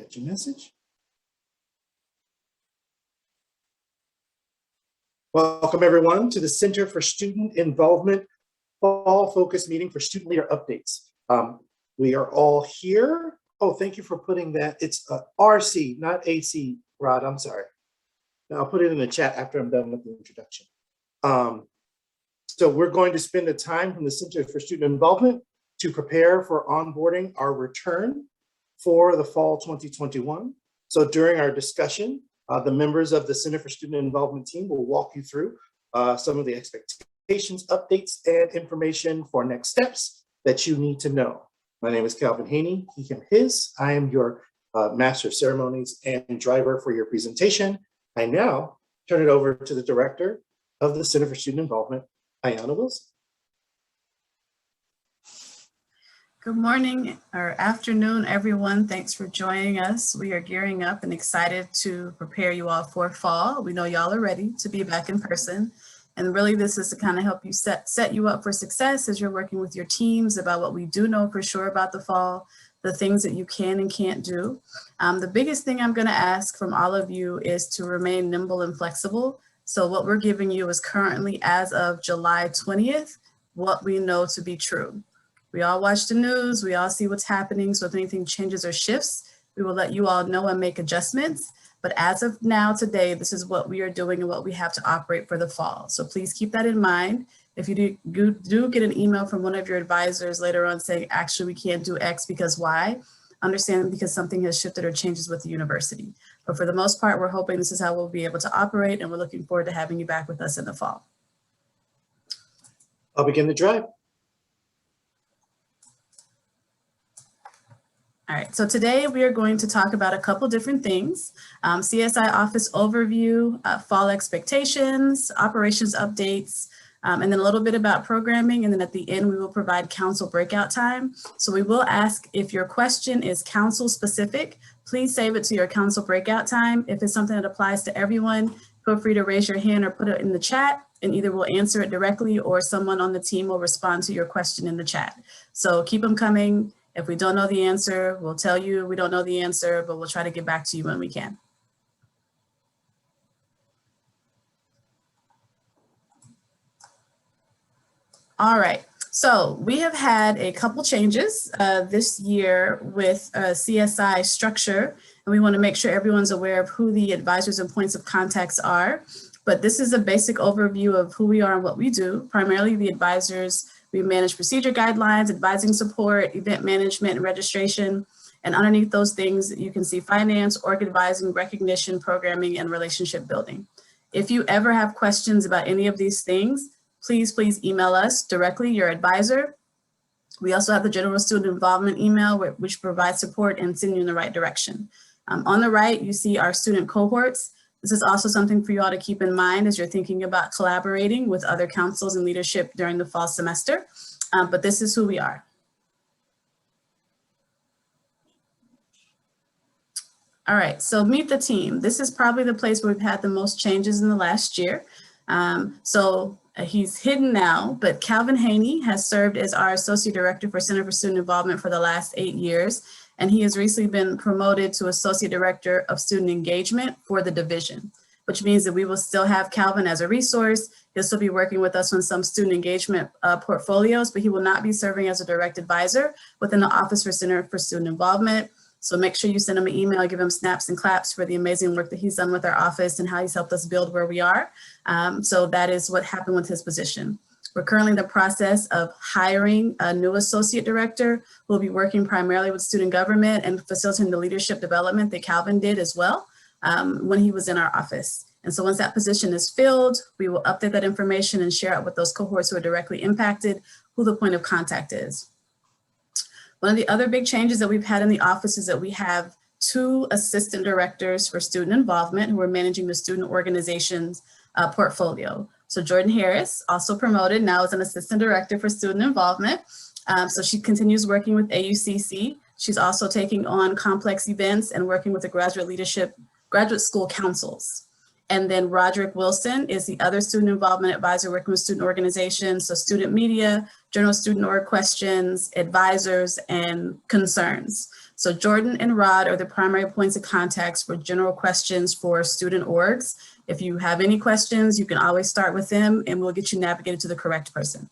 Get your message. Welcome everyone to the Center for Student Involvement Fall Focus Meeting for Student Leader Updates. We are all here. Oh, thank you for putting that. It's RC, not AC, Rod, I'm sorry. I'll put it in the chat after I'm done with the introduction. So we're going to spend the time from the Center for Student Involvement to prepare for onboarding our return for the fall 2021. So during our discussion, the members of the Center for Student Involvement team will walk you through some of the expectations, updates, and information for next steps that you need to know. My name is Calvin Haney, he, him, his. I am your Master of Ceremonies and driver for your presentation. I now turn it over to the Director of the Center for Student Involvement, Ayanna Wilson. Good morning or afternoon, everyone. Thanks for joining us. We are gearing up and excited to prepare you all for fall. We know y'all are ready to be back in person. And really this is to kind of help you set you up for success as you're working with your teams about what we do know for sure about the fall, the things that you can and can't do. The biggest thing I'm going to ask from all of you is to remain nimble and flexible. So what we're giving you is currently, as of July 20th, what we know to be true. We all watch the news, we all see what's happening. So if anything changes or shifts, we will let you all know and make adjustments. But as of now, today, this is what we are doing and what we have to operate for the fall. So please keep that in mind. If you do get an email from one of your advisors later on saying, actually, we can't do X because Y, understand because something has shifted or changes with the university. But for the most part, we're hoping this is how we'll be able to operate, and we're looking forward to having you back with us in the fall. I'll begin the drive. All right, so today we are going to talk about a couple different things. CSI office overview, fall expectations, operations updates, and then a little bit about programming. And then at the end, we will provide council breakout time. So we will ask if your question is council specific, please save it to your council breakout time. If it's something that applies to everyone, feel free to raise your hand or put it in the chat, and either we'll answer it directly or someone on the team will respond to your question in the chat. So keep them coming. If we don't know the answer, we'll tell you we don't know the answer, but we'll try to get back to you when we can. All right, so we have had a couple changes this year with CSI structure, and we want to make sure everyone's aware of who the advisors and points of contacts are. But this is a basic overview of who we are and what we do. Primarily the advisors, we manage procedure guidelines, advising support, event management, and registration. And underneath those things, you can see finance, org advising, recognition, programming, and relationship building. If you ever have questions about any of these things, please email us directly, your advisor. We also have the general student involvement email, which provides support and send you in the right direction. On the right, you see our student cohorts. This is also something for you all to keep in mind as you're thinking about collaborating with other councils and leadership during the fall semester, but this is who we are. All right, so meet the team. This is probably the place where we've had the most changes in the last year. He's hidden now, but Calvin Haney has served as our Associate Director for Center for Student Involvement for the last 8 years. And he has recently been promoted to Associate Director of Student Engagement for the division, which means that we will still have Calvin as a resource. He'll still be working with us on some student engagement portfolios, but he will not be serving as a direct advisor within the Office for Center for Student Involvement. So make sure you send him an email, give him snaps and claps for the amazing work that he's done with our office and how he's helped us build where we are. So that is what happened with his position. We're currently in the process of hiring a new associate director who will be working primarily with student government and facilitating the leadership development that Calvin did as well when he was in our office. And so once that position is filled, we will update that information and share it with those cohorts who are directly impacted, who the point of contact is. One of the other big changes that we've had in the office is that we have 2 assistant directors for student involvement who are managing the student organizations portfolio. So Jordan Harris, also promoted now as an assistant director for student involvement. So she continues working with AUCC. She's also taking on complex events and working with the graduate school councils. And then Roderick Wilson is the other student involvement advisor working with student organizations. So student media, general student org questions, advisors, and concerns. So Jordan and Rod are the primary points of contacts for general questions for student orgs. If you have any questions, you can always start with them and we'll get you navigated to the correct person.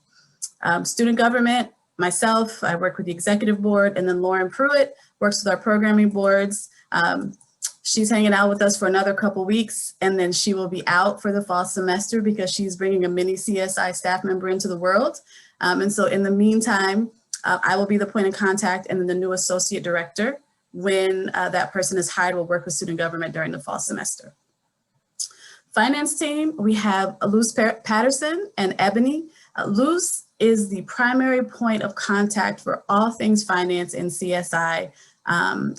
Student government, myself, I work with the executive board, and then Lauren Pruitt works with our programming boards. She's hanging out with us for another couple weeks, and then she will be out for the fall semester because she's bringing a mini CSI staff member into the world. And so in the meantime, I will be the point of contact, and then the new associate director, when that person is hired, will work with student government during the fall semester. Finance team, we have Luz Patterson and Ebony. Luz is the primary point of contact for all things finance and CSI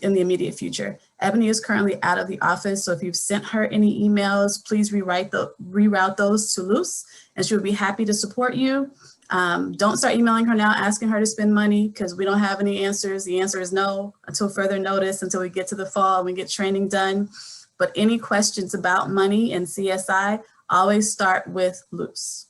in the immediate future. Ebony is currently out of the office, so if you've sent her any emails, please reroute those to Luz, and she would be happy to support you. Don't start emailing her now asking her to spend money because we don't have any answers. The answer is no until further notice, until we get to the fall and we get training done. But any questions about money and CSI, always start with Luz.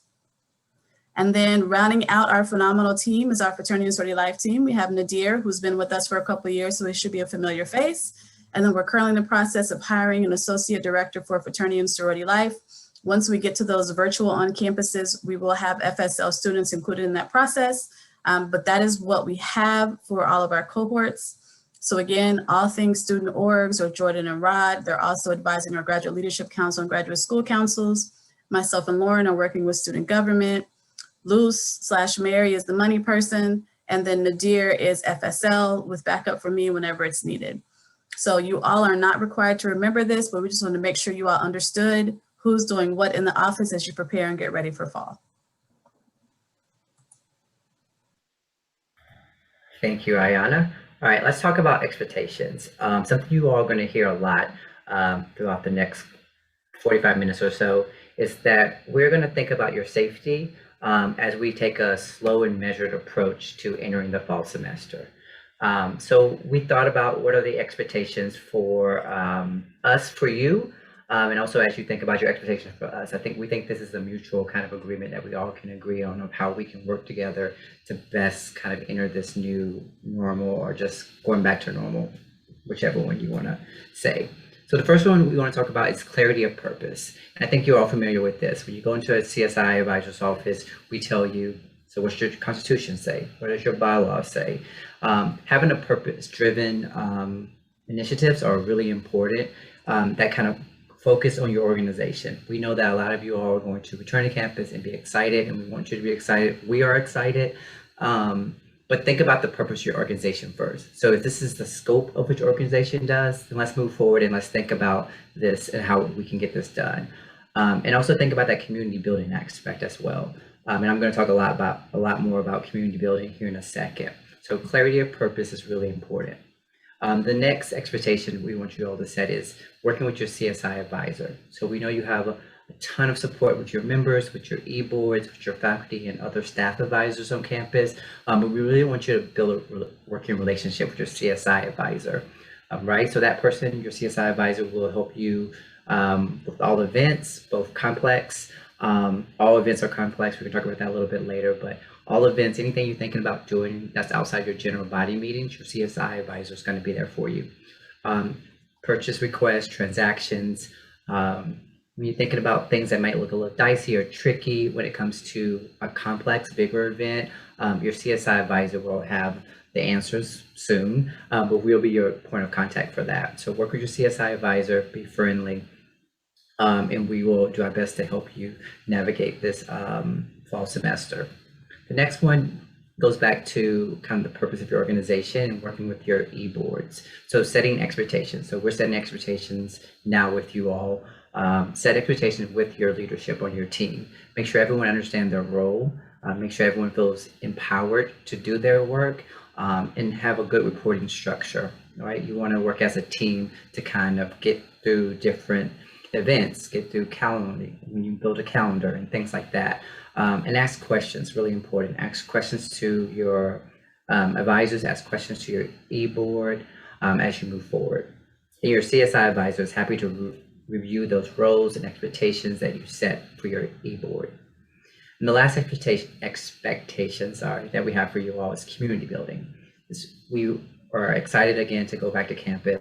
And then rounding out our phenomenal team is our Fraternity and Sorority Life team. We have Nadir, who's been with us for a couple of years, so he should be a familiar face. And then we're currently in the process of hiring an associate director for Fraternity and Sorority Life. Once we get to those virtual on campuses, we will have FSL students included in that process. But that is what we have for all of our cohorts. So again, all things student orgs or Jordan and Rod, they're also advising our graduate leadership council and graduate school councils. Myself and Lauren are working with student government. Luz/Mary is the money person, and then Nadir is FSL with backup for me whenever it's needed. So you all are not required to remember this, but we just want to make sure you all understood who's doing what in the office as you prepare and get ready for fall. Thank you, Ayana. All right, let's talk about expectations. Something you all are going to hear a lot throughout the next 45 minutes or so is that we're going to think about your safety as we take a slow and measured approach to entering the fall semester. So we thought about what are the expectations for us, for you, and also as you think about your expectations for us. We think this is a mutual kind of agreement that we all can agree on of how we can work together to best kind of enter this new normal, or just going back to normal, whichever one you want to say. So the first one we want to talk about is clarity of purpose. And I think you're all familiar with this. When you go into a CSI advisor's office, we tell you, so what's your constitution say? What does your bylaws say? Having a purpose-driven initiatives are really important that kind of focus on your organization. We know that a lot of you all are going to return to campus and be excited, and we want you to be excited. We are excited. But think about the purpose of your organization first. So if this is the scope of what your organization does, then let's move forward and let's think about this and how we can get this done. And also think about that community building aspect as well. And I'm going to talk a lot more about community building here in a second. So clarity of purpose is really important. The next expectation we want you all to set is working with your CSI advisor. So we know you have a ton of support with your members, with your e-boards, with your faculty and other staff advisors on campus. But we really want you to build a working relationship with your CSI advisor, right? So that person, your CSI advisor, will help you with all events, both complex. All events are complex. We can talk about that a little bit later, but all events, anything you're thinking about doing that's outside your general body meetings, your CSI advisor is going to be there for you. Purchase requests, transactions, when you're thinking about things that might look a little dicey or tricky when it comes to a complex, bigger event, your CSI advisor will have the answers soon, but we'll be your point of contact for that. So work with your CSI advisor, be friendly, and we will do our best to help you navigate this fall semester. The next one goes back to kind of the purpose of your organization and working with your e-boards. So setting expectations. So we're setting expectations now with you all. Set expectations with your leadership on your team. Make sure everyone understands their role. Make sure everyone feels empowered to do their work, and have a good reporting structure, right? You want to work as a team to kind of get through different events, get through calendaring, when you build a calendar and things like that. And ask questions, really important. Ask questions to your advisors, ask questions to your e-board as you move forward. And your CSI advisor is happy to review those roles and expectations that you set for your e-board. And the last expectation that we have for you all is community building. We are excited again to go back to campus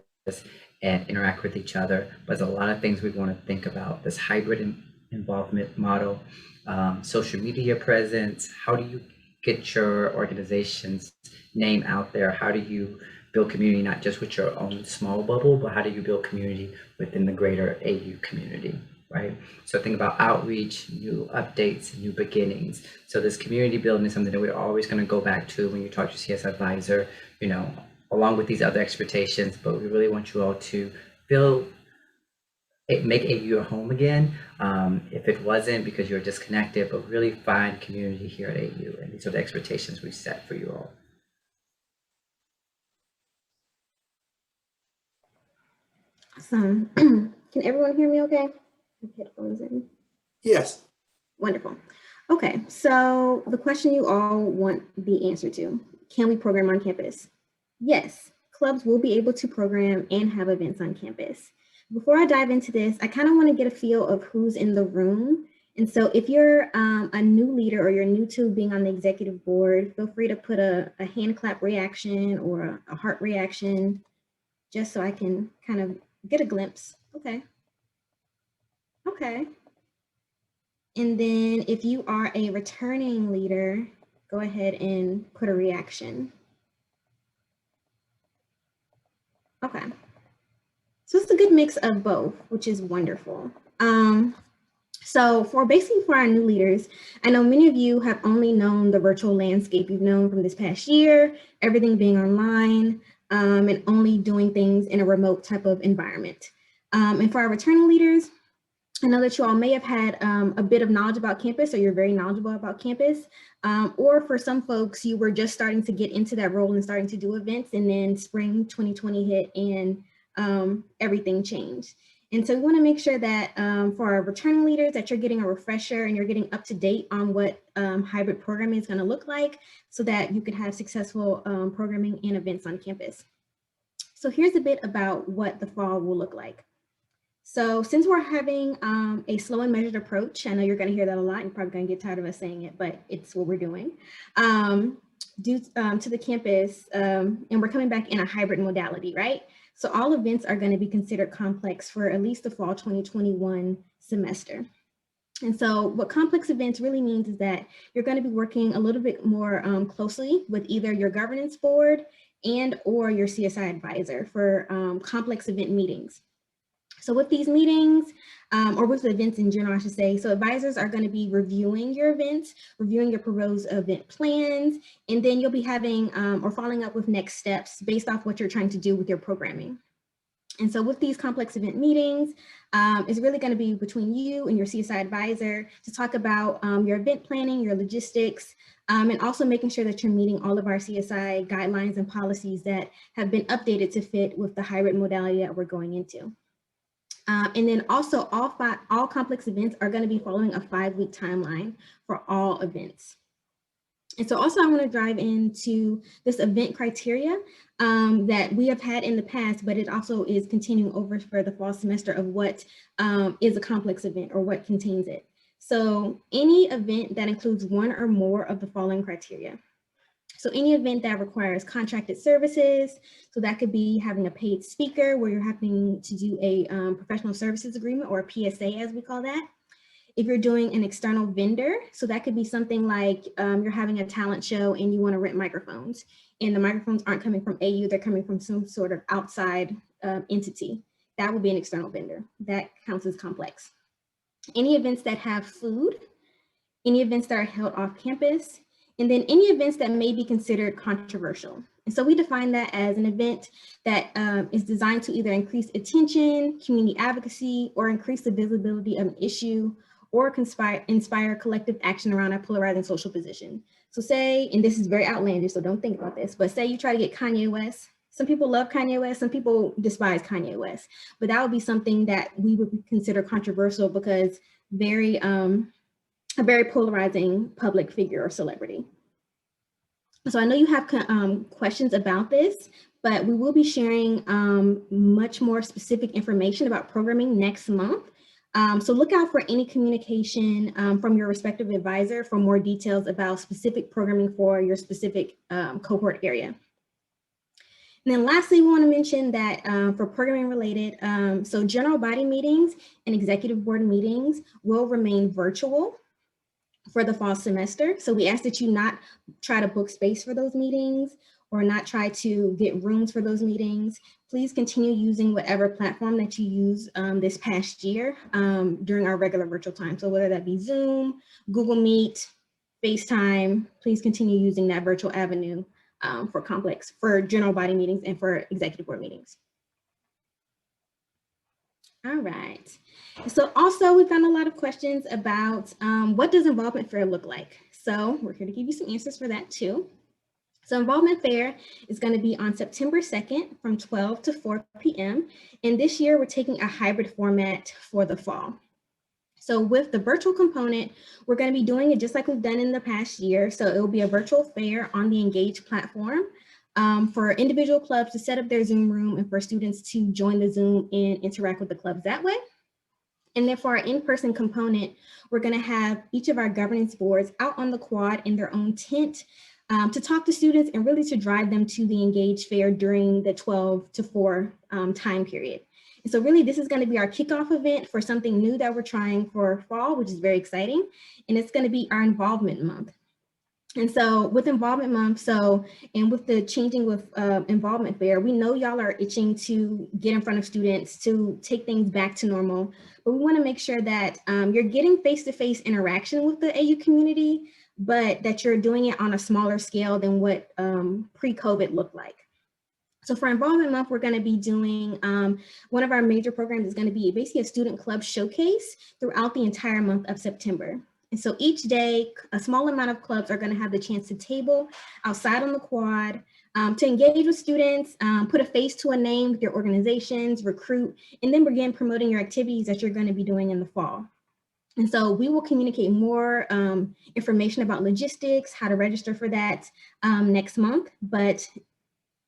and interact with each other. But there's a lot of things we want to think about. This hybrid involvement model, social media presence. How do you get your organization's name out there? How do you build community, not just with your own small bubble, but how do you build community within the greater AU community, right? So think about outreach, new updates, new beginnings. So this community building is something that we're always going to go back to when you talk to CS Advisor, you know, along with these other expectations, but we really want you all to feel make AU your home again. If it wasn't because you're disconnected, but really find community here at AU. And these are the expectations we set for you all. Awesome. Can everyone hear me okay? Headphones in. Yes. Wonderful. Okay, so the question you all want the answer to, can we program on campus? Yes, clubs will be able to program and have events on campus. Before I dive into this, I kind of want to get a feel of who's in the room. And so if you're a new leader or you're new to being on the executive board, feel free to put a hand clap reaction or a heart reaction, just so I can kind of get a glimpse. Okay. Okay. And then if you are a returning leader, go ahead and put a reaction. Okay. So it's a good mix of both, which is wonderful. So for our new leaders, I know many of you have only known the virtual landscape you've known from this past year, everything being online, and only doing things in a remote type of environment. And for our returning leaders, I know that you all may have had a bit of knowledge about campus, or you're very knowledgeable about campus, or for some folks, you were just starting to get into that role and starting to do events, and then spring 2020 hit and everything changed. And so we want to make sure that for our returning leaders that you're getting a refresher and you're getting up to date on what hybrid programming is going to look like so that you can have successful programming and events on campus. So here's a bit about what the fall will look like. So since we're having a slow and measured approach, I know you're going to hear that a lot. You're probably going to get tired of us saying it, but it's what we're doing due to the campus, and we're coming back in a hybrid modality, right? So all events are going to be considered complex for at least the fall 2021 semester. And so what complex events really means is that you're going to be working a little bit more closely with either your governance board and or your CSI advisor for complex event meetings. So with these meetings, or with events in general, I should say, so advisors are going to be reviewing your events, reviewing your proposed event plans, and then you'll be having or following up with next steps based off what you're trying to do with your programming. And so with these complex event meetings, it's really going to be between you and your CSI advisor to talk about your event planning, your logistics, and also making sure that you're meeting all of our CSI guidelines and policies that have been updated to fit with the hybrid modality that we're going into. And then also all complex events are going to be following a 5-week timeline for all events. And so also I want to dive into this event criteria that we have had in the past, but it also is continuing over for the fall semester of what is a complex event or what contains it. So any event that includes one or more of the following criteria. So any event that requires contracted services, so that could be having a paid speaker where you're having to do a professional services agreement, or a PSA as we call that. If you're doing an external vendor, so that could be something like you're having a talent show and you want to rent microphones, and the microphones aren't coming from AU, they're coming from some sort of outside entity. That would be an external vendor. That counts as complex. Any events that have food, any events that are held off campus, and then any events that may be considered controversial. And so we define that as an event that is designed to either increase attention, community advocacy, or increase the visibility of an issue, or inspire collective action around a polarizing social position. So say, and this is very outlandish, so don't think about this, but say you try to get Kanye West. Some people love Kanye West, some people despise Kanye West, but that would be something that we would consider controversial because a very polarizing public figure or celebrity. So I know you have questions about this, but we will be sharing much more specific information about programming next month. So look out for any communication from your respective advisor for more details about specific programming for your specific cohort area. And then lastly, we want to mention that for programming related, so general body meetings and executive board meetings will remain virtual for the fall semester. So we ask that you not try to book space for those meetings or not try to get rooms for those meetings. Please continue using whatever platform that you use this past year during our regular virtual time. So whether that be Zoom, Google Meet, FaceTime, please continue using that virtual avenue for general body meetings and for executive board meetings. All right. So also we've gotten a lot of questions about what does involvement fair look like? So we're here to give you some answers for that too. So involvement fair is going to be on September 2nd from 12 to 4 p.m. And this year we're taking a hybrid format for the fall. So with the virtual component, we're going to be doing it just like we've done in the past year. So it will be a virtual fair on the Engage platform for individual clubs to set up their Zoom room and for students to join the Zoom and interact with the clubs that way. And then for our in-person component, we're going to have each of our governance boards out on the quad in their own tent to talk to students and really to drive them to the Engage Fair during the 12 to 4 time period. And so really this is going to be our kickoff event for something new that we're trying for fall, which is very exciting. And it's going to be our involvement month. And so with involvement month, and with the changing with involvement fair, we know y'all are itching to get in front of students to take things back to normal, but we want to make sure that you're getting face-to-face interaction with the AU community, but that you're doing it on a smaller scale than what pre-COVID looked like. So for involvement month, we're going to be doing one of our major programs is going to be basically a student club showcase throughout the entire month of September. And so each day, a small amount of clubs are going to have the chance to table outside on the quad, to engage with students, put a face to a name with your organizations, recruit, and then begin promoting your activities that you're going to be doing in the fall. And so we will communicate more information about logistics, how to register for that next month, but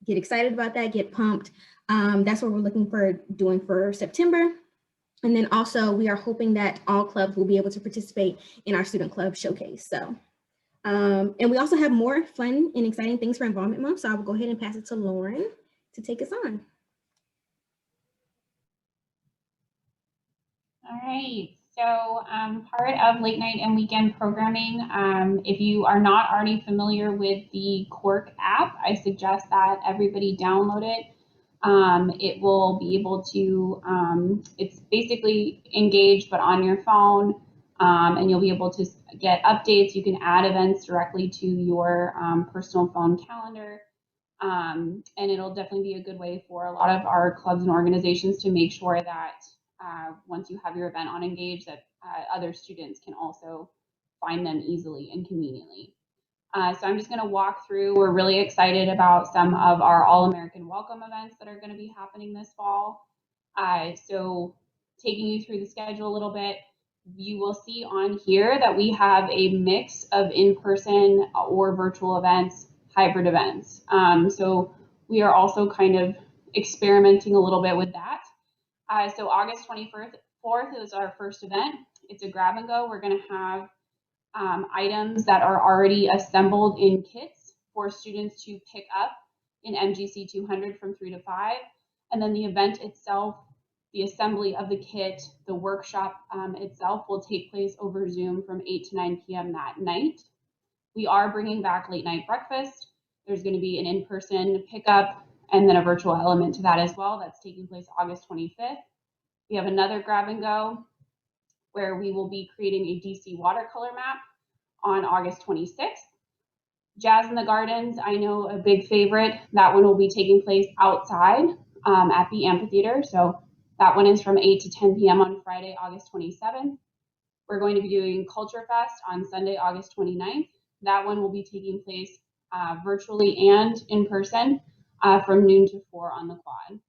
get excited about that, get pumped. That's what we're looking for doing for September. And then also we are hoping that all clubs will be able to participate in our student club showcase. So, and we also have more fun and exciting things for Involvement Month. So I will go ahead and pass it to Lauren to take us on. All right, so part of late night and weekend programming, if you are not already familiar with the Quark app, I suggest that everybody download it. It will be able to, it's basically Engage, but on your phone, and you'll be able to get updates. You can add events directly to your personal phone calendar. And it'll definitely be a good way for a lot of our clubs and organizations to make sure that once you have your event on Engage, that other students can also find them easily and conveniently. So I'm just going to walk through. We're really excited about some of our All-American Welcome events that are going to be happening this fall. So taking you through the schedule a little bit, you will see on here that we have a mix of in-person or virtual events, hybrid events. So we are also kind of experimenting a little bit with that. So August 24th is our first event. It's a grab and go. We're going to have items that are already assembled in kits for students to pick up in MGC 200 from 3 to 5. And then the event itself, the assembly of the kit, the workshop itself will take place over Zoom from 8 to 9 p.m. that night. We are bringing back late night breakfast. There's going to be an in-person pickup and then a virtual element to that as well. That's taking place August 25th. We have another grab and go where we will be creating a DC watercolor map on August 26th. Jazz in the Gardens, I know a big favorite. That one will be taking place outside at the amphitheater. So that one is from 8 to 10 p.m. on Friday, August 27th. We're going to be doing Culture Fest on Sunday, August 29th. That one will be taking place virtually and in person from noon to 4 on the quad.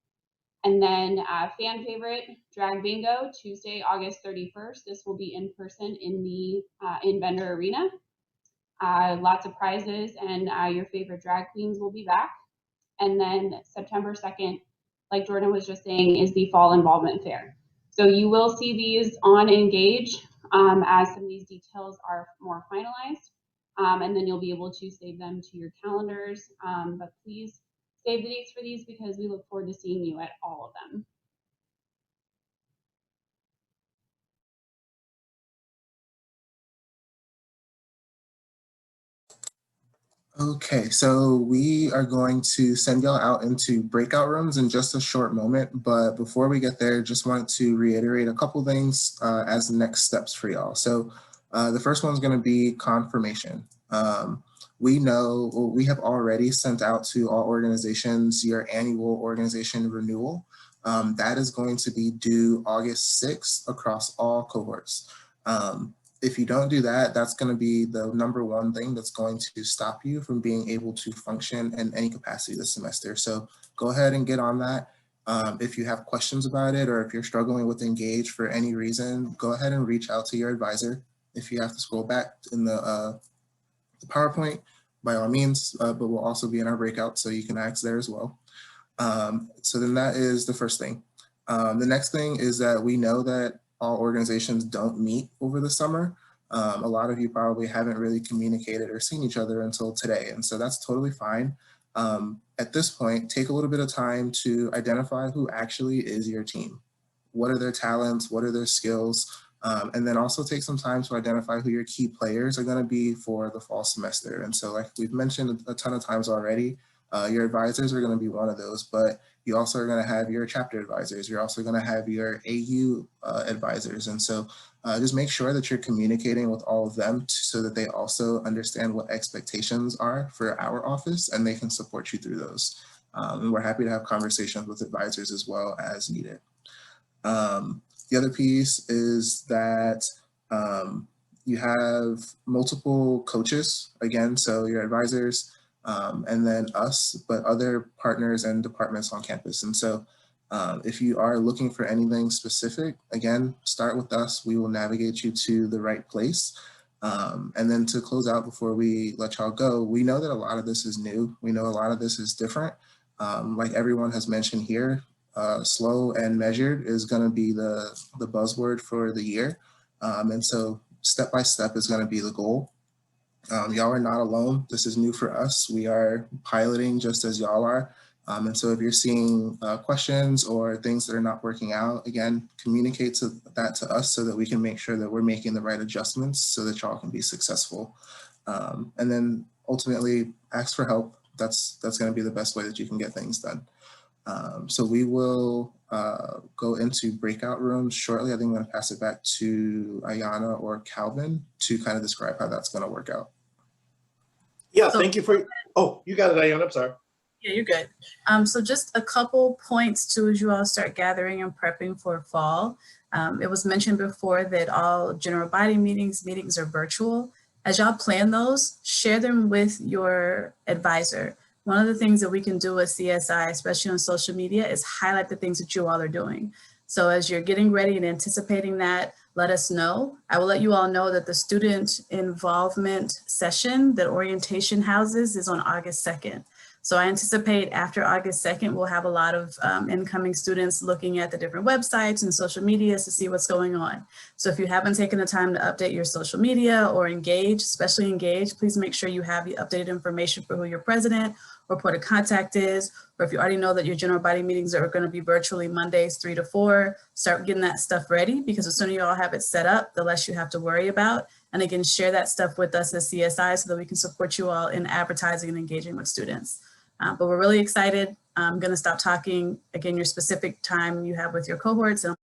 And then fan favorite, Drag Bingo, Tuesday, August 31st. This will be in person in the in-vendor arena. Lots of prizes and your favorite drag queens will be back. And then September 2nd, like Jordan was just saying, is the Fall Involvement Fair. So you will see these on Engage as some of these details are more finalized. And then you'll be able to save them to your calendars. But please save the dates for these because we look forward to seeing you at all of them. Okay, so we are going to send y'all out into breakout rooms in just a short moment, but before we get there, just want to reiterate a couple things as the next steps for y'all. So the first one's going to be confirmation. We know, we have already sent out to all organizations your annual organization renewal. That is going to be due August 6th across all cohorts. If you don't do that, that's going to be the #1 thing that's going to stop you from being able to function in any capacity this semester. So go ahead and get on that. If you have questions about it, or if you're struggling with Engage for any reason, go ahead and reach out to your advisor. If you have to scroll back in the PowerPoint, by all means, but we'll also be in our breakout, so you can ask there as well. So then that is the first thing. The next thing is that we know that all organizations don't meet over the summer. A lot of you probably haven't really communicated or seen each other until today, and so that's totally fine. At this point, take a little bit of time to identify who actually is your team. What are their talents? What are their skills? And then also take some time to identify who your key players are going to be for the fall semester. And so, like we've mentioned a ton of times already, your advisors are going to be one of those, but you also are going to have your chapter advisors. You're also going to have your AU advisors. And so just make sure that you're communicating with all of them so that they also understand what expectations are for our office and they can support you through those. And we're happy to have conversations with advisors as well as needed. The other piece is that you have multiple coaches, again, so your advisors, and then us, but other partners and departments on campus. And so if you are looking for anything specific, again, start with us. We will navigate you to the right place. And then to close out before we let y'all go, we know that a lot of this is new. We know a lot of this is different. Like everyone has mentioned here, slow and measured is going to be the buzzword for the year. And so step by step is going to be the goal. Y'all are not alone. This is new for us. We are piloting just as y'all are. And so if you're seeing questions or things that are not working out, again, communicate that to us so that we can make sure that we're making the right adjustments so that y'all can be successful. And then ultimately ask for help. That's going to be the best way that you can get things done. So we will go into breakout rooms shortly. I think I'm going to pass it back to Ayana or Calvin to kind of describe how that's going to work out. Yeah, thank you for, oh, you got it, Ayana, I'm sorry. Yeah, you're good. So just a couple points too as you all start gathering and prepping for fall. It was mentioned before that all general body meetings are virtual. As y'all plan those, share them with your advisor. One of the things that we can do at CSI, especially on social media, is highlight the things that you all are doing. So as you're getting ready and anticipating that, let us know. I will let you all know that the student involvement session that orientation houses is on August 2nd. So I anticipate after August 2nd, we'll have a lot of incoming students looking at the different websites and social medias to see what's going on. So if you haven't taken the time to update your social media or Engage, especially Engage, please make sure you have the updated information for who your president or point of contact is, or if you already know that your general body meetings are going to be virtually Mondays 3 to 4, start getting that stuff ready, because the sooner you all have it set up, the less you have to worry about. And again, share that stuff with us as CSI so that we can support you all in advertising and engaging with students. But we're really excited. I'm going to stop talking. Again, your specific time you have with your cohorts, and